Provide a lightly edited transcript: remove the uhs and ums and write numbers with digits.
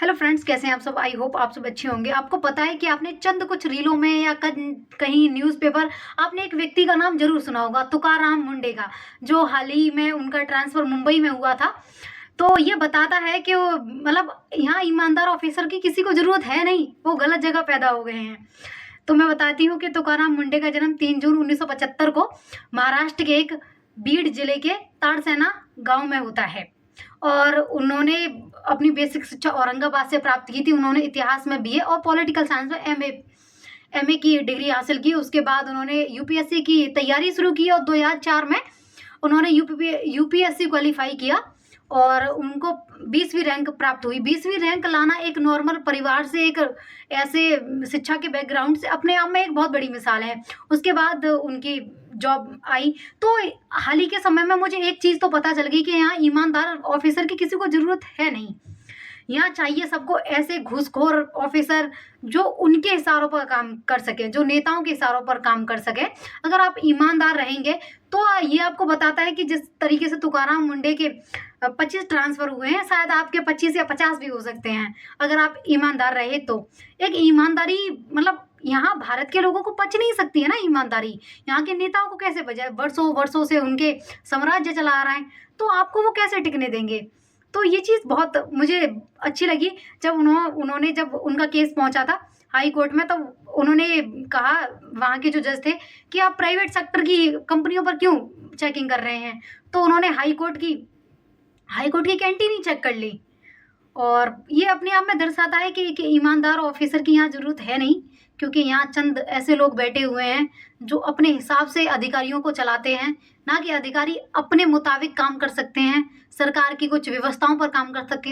Hello friends, कैसे हैं आप सब। आई होप आप सब अच्छे होंगे। आपको पता है कि आपने चंद कुछ रीलों में या कहीं न्यूज़पेपर आपने एक व्यक्ति का नाम जरूर सुना होगा, तुकाराम मुंडे का, जो हाल ही में उनका ट्रांसफर मुंबई में हुआ था। तो ये बताता है कि वो मतलब यहाँ ईमानदार ऑफिसर की किसी को जरूरत है नहीं, वो गलत जगह पैदा हो गए हैं। तो मैं बताती हूँ कि तुकाराम मुंडे का जन्म 3 जून 1975 को महाराष्ट्र के एक बीड जिले के ताड़सेना गांव में होता है। और उन्होंने अपनी बेसिक शिक्षा औरंगाबाद से प्राप्त की थी। उन्होंने इतिहास में बीए और पॉलिटिकल साइंस में एमए की डिग्री हासिल की। उसके बाद उन्होंने यूपीएससी की तैयारी शुरू की और 2004 में उन्होंने यूपीएससी क्वालिफाई किया और उनको 20वीं रैंक प्राप्त हुई। 20वीं रैंक लाना एक नॉर्मल परिवार से, एक ऐसे शिक्षा के बैकग्राउंड से, अपने आप में एक बहुत बड़ी मिसाल है। उसके बाद उनकी जॉब आई। तो हाल ही के समय में मुझे एक चीज़ तो पता चल गई कि यहाँ ईमानदार ऑफिसर की किसी को ज़रूरत है नहीं। यहाँ चाहिए सबको ऐसे घूसखोर ऑफिसर जो उनके इशारों पर काम कर सके, जो नेताओं के इशारों पर काम कर सके। अगर आप ईमानदार रहेंगे तो ये आपको बताता है कि जिस तरीके से तुकाराम मुंडे के 25 ट्रांसफर हुए हैं, शायद आपके 25 या 50 भी हो सकते हैं अगर आप ईमानदार रहे तो। एक ईमानदारी मतलब यहाँ भारत के लोगों को पच नहीं सकती है ना ईमानदारी। यहाँ के नेताओं को कैसे बजाए, वर्षों वर्षों से उनके साम्राज्य चला आ रहा है, तो आपको वो कैसे टिकने देंगे। तो ये चीज़ बहुत मुझे अच्छी लगी जब उन्होंने जब उनका केस पहुंचा था हाई कोर्ट में, तब उन्होंने कहा, वहाँ के जो जज थे, कि आप प्राइवेट सेक्टर की कंपनियों पर क्यों चेकिंग कर रहे हैं। तो उन्होंने हाई कोर्ट की कैंटीन ही चेक कर ली। और ये अपने आप में दर्शाता है कि ईमानदार ऑफिसर की यहाँ ज़रूरत है नहीं, क्योंकि यहाँ चंद ऐसे लोग बैठे हुए हैं जो अपने हिसाब से अधिकारियों को चलाते हैं, ना कि अधिकारी अपने मुताबिक काम कर सकते हैं, सरकार की कुछ व्यवस्थाओं पर काम कर सके